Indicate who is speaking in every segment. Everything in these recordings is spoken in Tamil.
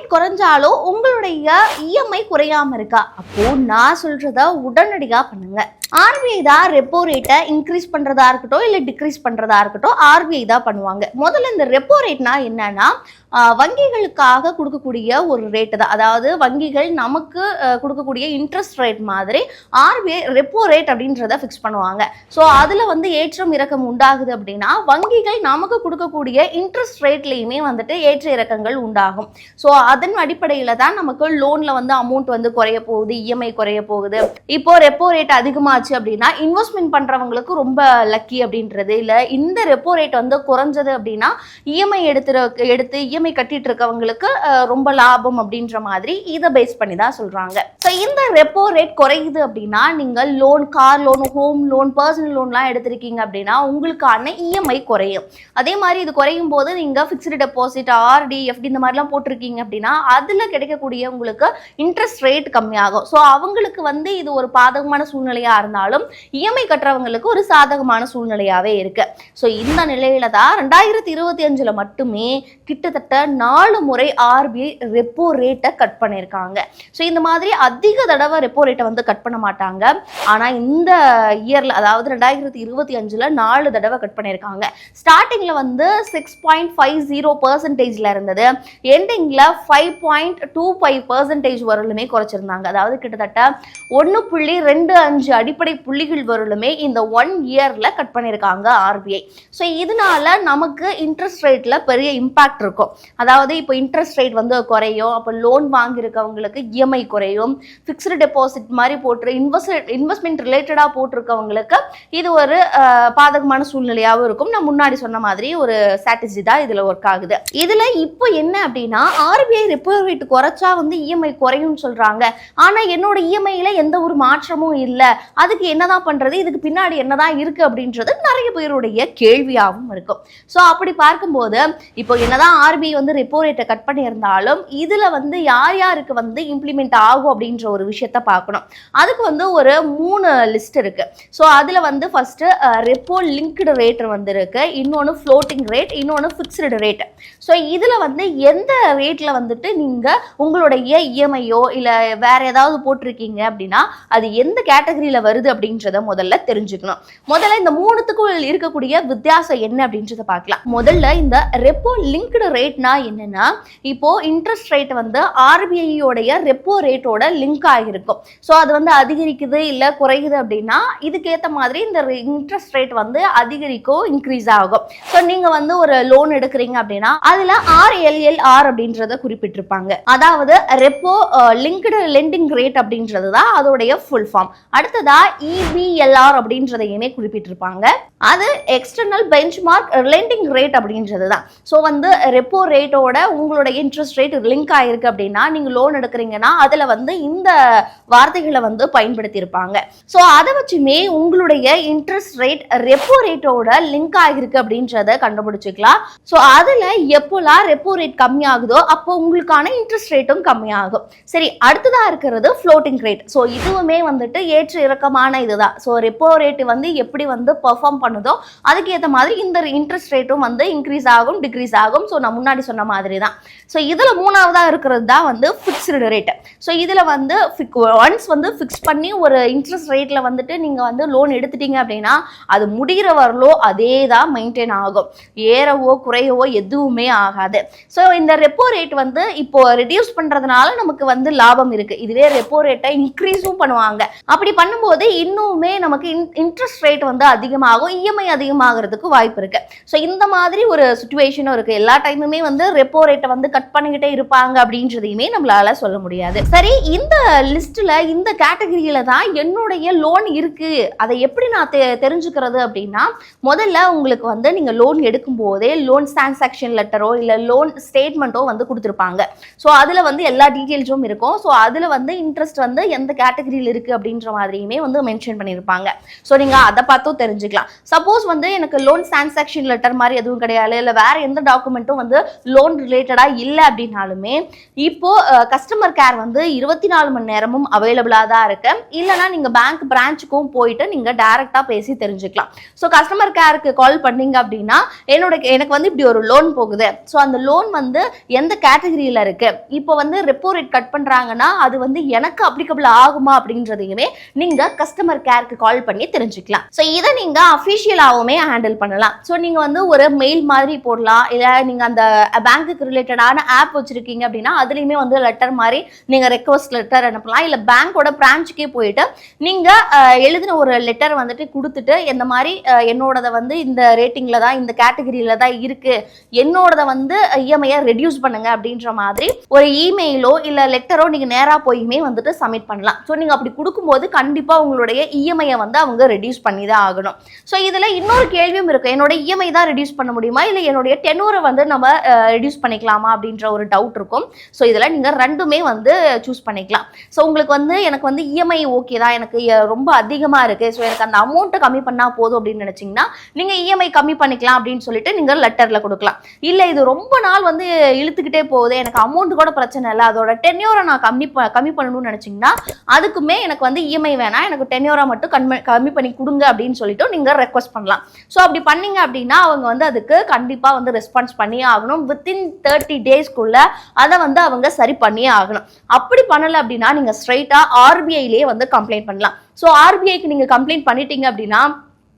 Speaker 1: ரேட் குறைஞ்சாலும் உங்களுடைய இஎம்ஐ குறையாம இருக்கா? அப்போ நான் சொல்றத உடனடியா பண்ணுங்க. ஆர்பிஐ தான் ரெப்போ ரேட்டை இன்க்ரீஸ் பண்றதா இருக்கட்டும் இல்ல டிக்ரீஸ் பண்றதா இருக்கட்டும் ஆர்பிஐ தான் பண்ணுவாங்க. முதல்ல இந்த ரெப்போ ரேட்னா என்னன்னா வங்கிகளுக்காக கொடுக்கக்கூடிய ஒரு ரேட்டு தான். அதாவது வங்கிகள் நமக்கு கொடுக்கக்கூடிய இன்ட்ரெஸ்ட் ரேட் மாதிரி ஆர்பிஐ ரெப்போ ரேட் அப்படின்றத ஃபிக்ஸ் பண்ணுவாங்க. ஸோ அதில் வந்து ஏற்றம் இறக்கம் உண்டாகுது அப்படின்னா வங்கிகள் நமக்கு கொடுக்கக்கூடிய இன்ட்ரெஸ்ட் ரேட்லையுமே வந்துட்டு ஏற்ற இறக்கங்கள் உண்டாகும். ஸோ அதன் அடிப்படையில் தான் நமக்கு லோனில் வந்து அமௌண்ட் வந்து குறைய போகுது, இஎம்ஐ குறைய போகுது. இப்போ ரெப்போ ரேட் அதிகமாச்சு அப்படின்னா இன்வெஸ்ட்மெண்ட் பண்ணுறவங்களுக்கு ரொம்ப லக்கி அப்படின்றது இல்லை. இந்த ரெப்போ ரேட் வந்து குறைஞ்சது அப்படின்னா இஎம்ஐ எடுத்து இஎம்ஐ கட்டிட்டு இருக்கவங்களுக்கு ரொம்ப லாபம் அப்படின்ற மாதிரி இதை பேஸ் பண்ணி தான் சொல்றாங்க. ஸோ இந்த ரெப்போ ரேட் குறையுது அப்படின்னா நீங்கள் loan, car loan, home loan, personal லோன்லாம் எடுத்திருக்கீங்க அப்படின்னா உங்களுக்கான இஎம்ஐ குறையும். அதே மாதிரி இது குறையும் போது நீங்க ஃபிக்ஸ்டு டெபாசிட், ஆர்டி, எஃப்டி இந்த மாதிரிலாம் போட்டிருக்கீங்க அப்படின்னா அதுல கிடைக்கக்கூடிய உங்களுக்கு இன்ட்ரெஸ்ட் ரேட் கம்மியாகும். ஸோ அவங்களுக்கு வந்து இது ஒரு பாதகமான சூழ்நிலையா இருந்தாலும் இஎம்ஐ கட்டுறவங்களுக்கு ஒரு சாதகமான சூழ்நிலையாவே இருக்கு. ஸோ இந்த நிலையில தான் 2025 மட்டுமே கிட்டத்தட்ட 4 முறை ஆர்பிஐ ரெப்போ ரேட்டை கட் பண்ணியிருக்காங்க. ஸோ இந்த மாதிரி அதிக தடவை ரெப்போ ரேட்டை வந்து கட் பண்ண மாட்டாங்க. ஆனால் இந்த இயர்ல அதாவது 2025 4 தடவை கட் பண்ணியிருக்காங்க. ஸ்டார்டிங்ல வந்து 6.50% இருந்தது, எண்டிங்ல 5.25% வரலுமே குறைச்சிருந்தாங்க. அதாவது கிட்டத்தட்ட 1.25 அடிப்படை புள்ளிகள் வரலுமே இந்த 1 இயர்ல கட் பண்ணியிருக்காங்க ஆர்பிஐ. ஸோ இதனால நமக்கு இன்ட்ரெஸ்ட் ரேட்ல பெரிய இம்பாக்ட் இருக்கும். அதாவது இப்போ இன்ட்ரெஸ்ட் ரேட் வந்து குறையும், அப்போ லோன் வாங்கியிருக்கவங்களுக்கு இஎம்ஐ குறையும், ஃபிக்ஸ்டு டெபாசிட் மாதிரி போட்டு இன்வெஸ்ட்மெண்ட் ரிலேட்டடாக போட்டிருக்கவங்களுக்கு இது ஒரு பாதகமான சூழ்நிலையாகவும் இருக்கும். நான் முன்னாடி சொன்ன மாதிரி ஒரு ஸ்ட்ராட்டஜி தான் இதில் ஒர்க் ஆகுது. இதில் இப்போ என்ன அப்படின்னா ஆர்பிஐ ரெப்போ ரேட் குறைச்சா வந்து இஎம்ஐ குறையும்னு சொல்கிறாங்க. ஆனால் என்னோட இஎம்ஐயில் எந்த ஒரு மாற்றமும் இல்லை, அதுக்கு என்னதான் பண்ணுறது, இதுக்கு பின்னாடி என்னதான் இருக்குது அப்படின்றது நிறைய பேருடைய கேள்வியாகவும் இருக்கும். ஸோ அப்படி பார்க்கும்போது இப்போ என்னதான் ஆர்பிஐ வந்து ரெப்போ ரேட்டை கட் பண்ணியிருந்தாலும் இதில் வந்து யார் யாருக்கு வந்து இம்ப்ளிமெண்ட் ஆகும் அப்படின்ற ஒரு விஷயத்த பார்க்கணும். அதுக்கு வந்து ஒரு 3 லிஸ்ட் இருக்கு. ஸோ அதில் வந்து ஃபர்ஸ்ட் ரெப்போ லிங்க்டு ரேட் வந்து இருக்கு, இன்னொன்று ஃப்ளோட்டிங் ரேட், இன்னொன்று ஃபிக்ஸ்டு ரேட். ஸோ இதில் வந்து எந்த ரேட்டில் வந்துட்டு நீங்கள் உங்களுடைய இஎம்ஐயோ இல்லை வேற ஏதாவது போட்டிருக்கீங்க அப்படின்னா அது எந்த கேட்டகரியில் வருது அப்படின்றத முதல்ல தெரிஞ்சுக்கணும். முதல்ல இந்த 3த்துக்கும் இருக்கக்கூடிய வித்தியாசம் என்ன அப்படின்றத பார்க்கலாம். முதல்ல இந்த ரெப்போ லிங்க்டு ரேட்னா என்னன்னா இப்போ இன்ட்ரெஸ்ட் ரேட் வந்து ஆர்பிஐயோடைய ரெப்போ ரேட்டோட லிங்க் ஆகிருக்கும். ஸோ அது வந்து அதிகரிக்குது இல்லை குறையுது அப்படின்னா இதுக்கேற்ற மாதிரி இந்த இன்ட்ரெஸ்ட் ரேட் வந்து அதிகரிக்கும், இன்க்ரீஸ் ஆகும். ஸோ நீங்க வந்து ஒரு லோன் எடுக்கிறீங்க அப்படின்னா அதுல RLLR அப்படின்றத குறிப்பிட்டிருப்பாங்க. அதாவது ரெப்போ லிங்க்டு லெண்டிங் ரேட் அப்படின்றது தான் அதோடைய ஃபுல் ஃபார்ம். அடுத்ததா EBLR அப்படின்றதையுமே குறிப்பிட்டிருப்பாங்க. அது எக்ஸ்டர்னல் பெஞ்ச்மார்க் லெண்டிங் ரேட் அப்படின்றது தான். ஸோ வந்து ரெப்போ ரேட்டோட உங்களுடைய இன்ட்ரெஸ்ட் ரேட் லிங்க் ஆயிருக்கு அப்படின்னா நீங்க லோன் எடுக்கிறீங்கன்னா அதுல வந்து இந்த வார்த்தைகளை வந்து பயன்படுத்தி இருப்பாங்க. ஸோ அதை வச்சுமே உங்களுடைய இன்ட்ரெஸ்ட் ரேட் ரெப்போ ரேட்டோட லிங்க் ஆகிருக்கு அப்படின்றத கண்டுபிடிச்சிக்கலாம். ஸோ அதுல எப்போலாம் ரெப்போ ரேட் கம்மியாகுதோ அப்போ உங்களுக்கான இன்ட்ரெஸ்ட் ரேட்டும் கம்மியாகும். சரி, அடுத்ததா இருக்கிறது ஃப்ளோட்டிங் ரேட். ஸோ இதுவுமே வந்துட்டு ஏற்ற இறக்கமான இதுதான். ஸோ ரெப்போ ரேட் வந்து எப்படி வந்து பெர்ஃபார்ம் பண்ணுதோ அதுக்கு ஏற்ற மாதிரி இந்த இன்ட்ரெஸ்ட் ரேட்டும் வந்து இன்க்ரீஸ் ஆகும், டிக்ரீஸ் ஆகும். ஸோ நான் முன்னாடி சொன்ன மாதிரி தான். ஸோ இதில் 3ஆவதா இருக்கிறது தான் வந்து ஃபிக்ஸ்டு ரேட். ஸோ இதில் வந்து ஒன்ஸ் வந்து ஃபிக்ஸ் பண்ணி ஒரு இன்ட்ரெஸ்ட் ரேட்டில் வந்துட்டு நீங்கள் வந்து லோன் எடுத்துட்டீங்க அப்படின்னா அது முடிகிற வரலோ அதே தான் மெயின்டைன் ஆகும், ஏறவோ குறையவோ எதுவுமே ஆகாது. ஸோ இந்த ரெப்போ ரேட் வந்து இப்போ ரெடியூஸ் பண்ணுறதுனால நமக்கு வந்து லாபம் இருக்குது. இதுவே ரெப்போ ரேட்டை இன்க்ரீஸும் பண்ணுவாங்க. அப்படி பண்ணும்போது இன்னுமே நமக்கு இன்ட்ரெஸ்ட் ரேட் வந்து அதிகமாகும், இஎம்ஐ அதிகமாகிறதுக்கு வாய்ப்பு இருக்குது. ஸோ இந்த மாதிரி ஒரு சுச்சுவேஷனும் இருக்குது. எல்லா டைமுமே வந்து ரெப்போ ரேட்டை வந்து கட் பண்ணிக்கிட்டே இருப்பாங்க அப்படின்றதையுமே நம்மளால சொல்ல முடியாது. சரி, இந்த லிஸ்ட்ல இந்த கேட்டகரியில தான் என்னுடைய லோன் இருக்கு, அதை எப்படி நான் தெரிஞ்சுக்கிறது அப்படின்னா முதல்ல உங்களுக்கு வந்து நீங்க லோன் எடுக்கும் போதே லோன் டிரான்சாக்ஷன் லெட்டரோ இல்ல லோன் ஸ்டேட்மெண்ட்டோ வந்து கொடுத்துருப்பாங்க. ஸோ அதுல வந்து எல்லா டீட்டெயில்ஸும் இருக்கும். ஸோ அதில் வந்து இன்ட்ரெஸ்ட் வந்து எந்த கேட்டகரியில் இருக்குது அப்படின்ற மாதிரியுமே வந்து மென்ஷன் பண்ணியிருப்பாங்க. ஸோ நீங்கள் அதை பார்த்தும் தெரிஞ்சுக்கலாம். சப்போஸ் வந்து எனக்கு லோன் டிரான்சாக்ஷன் லெட்டர் மாதிரி எதுவும் கிடையாது, இல்லை வேறு எந்த டாக்குமெண்ட்டும் வந்து லோன் ரிலேட்டடாக இல்லை அப்படின்னாலுமே இப்போது கஸ்டமர் கேர் வந்து 24 மணி நேரமும் அவைலபிளாக தான் இருக்கு. இல்லைனா நீங்கள் பேங்க் பிரான்ச்சுக்கும் போயிட்டு நீங்கள் டைரெக்டாக பேசி தெரிஞ்சுக்கலாம். ஸோ கஸ்டமர் கேருக்கு கால் பண்ணீங்க அப்படின்னா எனக்கு வந்து இப்படி ஒரு லோன் போகுது, ஸோ அந்த லோன் வந்து எந்த கேட்டகரியில் இருக்கு, இப்போ வந்து ரெப்போ ரேட் கட் பண்ணுறாங்கன்னா அது வந்து எனக்கு அப்ளிகபிள் ஆகுமா அப்படின்றதையுமே நீங்கள் கஸ்டமர் கேருக்கு கால் பண்ணி தெரிஞ்சுக்கலாம். ஸோ இதை நீங்கள் அஃபிஷியலாகவுமே ஹேண்டில் பண்ணலாம். ஸோ நீங்கள் வந்து ஒரு மெயில் மாதிரி போடலாம், இல்லை நீங்கள் அந்த பேங்க்குக்கு ரிலேட்டடான ஆப் வச்சுருக்கீங்க அப்படின்னா அதுலேயுமே வந்து லெட்டர் மாதிரி நீங்கள் ரெக்வஸ்ட் லெட்டர் அனுப்பலாம். இல்லை பேங்க்கோட பிரான்ச்சுக்கே போயிட்டு நீங்கள் எழுதின ஒரு லெட்டர் வந்துட்டு கொடுத்துட்டு இந்த மாதிரி என்னோடதை வந்து இந்த ரேட்டிங்கில் தான் இந்த கேட்டகரியில் தான் இருக்குது, என்னோடதை வந்து இஎம்ஐயை ரெடியூஸ் பண்ணுங்க அப்படின்ற மாதிரி ஒரு இமெயிலோ இல்லை லெட்டரோ நீங்கள் நேராக போயுமே வந்துட்டு சப்மிட் பண்ணலாம். ஸோ நீங்கள் அப்படி கொடுக்கும்போது கண்டிப்பாக உங்களுடைய இஎம்ஐயை வந்து அவங்க ரெடியூஸ் பண்ணி தான் ஆகணும். ஸோ இதில் இன்னொரு கேள்வியும் இருக்குது, என்னோட இஎம்ஐ தான் ரெடியூஸ் பண்ண முடியுமா, இல்லை என்னுடைய டெனூரை வந்து நம்ம ரெடியூஸ் பண்ணிக்கலாமா அப்படின்ற ஒரு டவுட் இருக்கும். ஸோ இதில் நீங்கள் ரெண்டுமே வந்து சூஸ் பண்ணிக்கலாம். ஸோ உங்களுக்கு வந்து எனக்கு வந்து இஎம்ஐ ஓகே தான், எனக்கு ரொம்ப அதிகமாக இருக்குது, ஸோ எனக்கு அந்த அமௌண்ட்டை கம்மி பண்ணால் போதும் அப்படின்னு நினச்சிங்கன்னா நீங்கள் இஎம்ஐ கம்மி பண்ணிக்கலாம் அப்படின்னு சொல்லிட்டு நீங்கள் லெட்டரில் கொடுக்கலாம். இல்லை இது ரொம்ப நாள் வந்து இழுத்துக்கிட்டே போகுது, எனக்கு அமௌண்ட் கூட பிரச்சனை இல்லை, அதோட டென்யூரை நான் கம்மி பண்ணணும்னு நினச்சிங்கன்னா அதுக்குமே எனக்கு வந்து இஎம்ஐ வேணாம், எனக்கு டென்யூரை மட்டும் கம்மி பண்ணி கொடுங்க அப்படின்னு சொல்லிட்டு நீங்கள் ரெக்வஸ்ட் பண்ணலாம். ஸோ அப்படி பண்ணீங்க அப்படின்னா அவங்க வந்து அதுக்கு கண்டிப்பாக வந்து ரெஸ்பான்ஸ் பண்ணியே ஆகணும். வித்தின் 30 டேஸ்க்குள்ள அதை வந்து அவங்க சரி பண்ணியே ஆகணும். அப்படி பண்ணலை அப்படின்னா நீங்கள் ஸ்ட்ரைட்டாக ஆர்பிஐலேயே வந்து கம்ப்ளைண்ட் பண்ணலாம். ஸோ ஆர்பிஐக்கு நீங்கள் கம்ப்ளைண்ட் பண்ணிட்டீங்க அப்படின்னா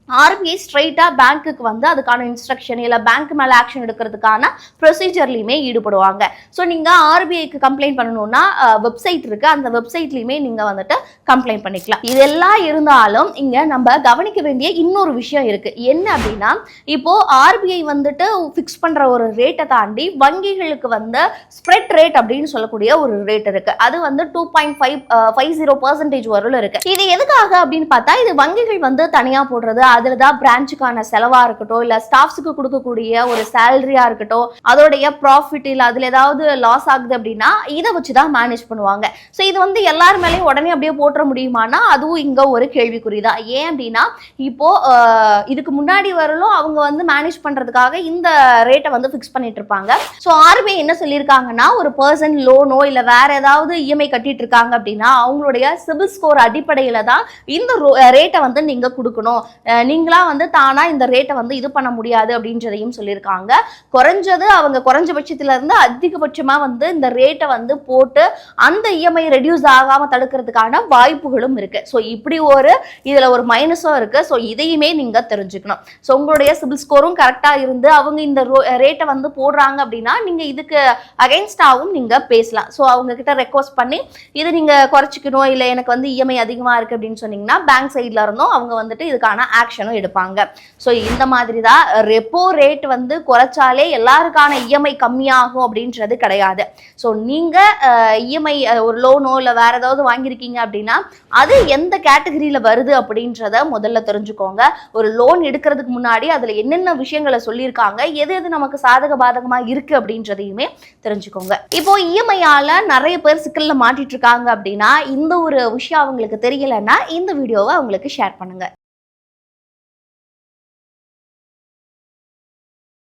Speaker 1: ஆர்பிஐ ஸ்ட்ரைட்டாக பேங்க்குக்கு வந்து அதுக்கான இன்ஸ்ட்ரக்ஷன் இல்லை பேங்க் மேலே ஆக்ஷன் எடுக்கிறதுக்கான ப்ரொசீஜர்லையுமே ஈடுபடுவாங்க. ஸோ நீங்கள் ஆர்பிஐக்கு கம்ப்ளைண்ட் பண்ணணும்னா வெப்சைட் இருக்குது, அந்த வெப்சைட்லையுமே நீங்கள் வந்துட்டு கம்ப்ளைண்ட் பண்ணிக்கலாம். இதெல்லாம் இருந்தாலும் இங்கே நம்ம கவனிக்க வேண்டிய இன்னொரு விஷயம் இருக்குது. என்ன அப்படின்னா இப்போது ஆர்பிஐ வந்துட்டு ஃபிக்ஸ் பண்ணுற ஒரு ரேட்டை தாண்டி வங்கிகளுக்கு வந்து ஸ்ப்ரெட் ரேட் அப்படின்னு சொல்லக்கூடிய ஒரு ரேட் இருக்குது. அது வந்து 2.50% வரலும் இருக்குது. இது எதுக்காக அப்படின்னு பார்த்தா இது வங்கிகள் வந்து தனியாக போடுறது, அதில் தான் பிரான்ச்சுக்கான செலவாக இருக்கட்டும், இல்லை ஸ்டாஃப்ஸுக்கு கொடுக்கக்கூடிய ஒரு சேலரியாக இருக்கட்டும், அதோடைய ப்ராஃபிட் இல்லை அதில் ஏதாவது லாஸ் ஆகுது அப்படின்னா இதை வச்சு தான் மேனேஜ் பண்ணுவாங்க. ஸோ இது வந்து எல்லார் மேலேயும் உடனே அப்படியே போட்டுற முடியுமானா அதுவும் இங்கே ஒரு கேள்விக்குறி தான். ஏன் அப்படின்னா இப்போது இதுக்கு முன்னாடி வரலும் அவங்க வந்து மேனேஜ் பண்ணுறதுக்காக இந்த ரேட்டை வந்து ஃபிக்ஸ் பண்ணிட்டு இருப்பாங்க. ஸோ ஆர்பிஐ என்ன சொல்லியிருக்காங்கன்னா ஒரு பர்சன் லோனோ இல்லை வேற ஏதாவது இஎம்ஐ கட்டிட்டு இருக்காங்க அப்படின்னா அவங்களுடைய சிபில் ஸ்கோர் அடிப்படையில் தான் இந்த ரேட்டை வந்து நீங்கள் கொடுக்கணும், நீங்களா வந்து தானா இந்த ரேட்டை வந்து இது பண்ண முடியாது அப்படின்றதையும் சொல்லியிருக்காங்க. குறைஞ்சது அவங்க குறைஞ்சபட்சத்துல இருந்து அதிகபட்சமா வந்து இந்த ரேட்டை வந்து போட்டு அந்த இஎம்ஐ ரெடியூஸ் ஆகாம தடுக்கிறதுக்கான வாய்ப்புகளும் இருக்கு. ஸோ இப்படி இதுல ஒரு மைனஸும் இருக்கு. ஸோ இதையுமே நீங்க தெரிஞ்சுக்கணும். ஸோ உங்களுடைய சிபில் ஸ்கோரும் கரெக்டா இருந்து அவங்க இந்த ரேட்டை வந்து போடுறாங்க அப்படின்னா நீங்க இதுக்கு அகைன்ஸ்டாவும் நீங்க பேசலாம். ஸோ அவங்க கிட்ட ரெக்வஸ்ட் பண்ணி இதை நீங்க குறைச்சிக்கணும், இல்லை எனக்கு வந்து இஎம்ஐ அதிகமா இருக்கு அப்படின்னு சொன்னீங்கன்னா பேங்க் சைட்ல இருந்தும் அவங்க வந்துட்டு இதுக்கான ஆக்ஷனும் எடுப்பாங்க. ஸோ இந்த மாதிரி தான் ரெப்போ ரேட் வந்து குறைச்சாலே எல்லாருக்கான இஎம்ஐ கம்மியாகும் அப்படின்றது கிடையாது. ஸோ நீங்கள் இஎம்ஐ ஒரு லோனோ இல்லை வேற ஏதாவது வாங்கியிருக்கீங்க அப்படின்னா அது எந்த கேட்டகரியில் வருது அப்படின்றத முதல்ல தெரிஞ்சுக்கோங்க. ஒரு லோன் எடுக்கிறதுக்கு முன்னாடி அதில் என்னென்ன விஷயங்களை சொல்லியிருக்காங்க, எது எது நமக்கு சாதக பாதகமாக இருக்குது அப்படின்றதையுமே தெரிஞ்சுக்கோங்க. இப்போ இஎம்ஐயால் நிறைய பேர் சிக்கலில் மாட்டிட்டு இருக்காங்க அப்படின்னா இந்த ஒரு விஷயம் அவங்களுக்கு தெரியலைன்னா இந்த வீடியோவை அவங்களுக்கு ஷேர் பண்ணுங்க.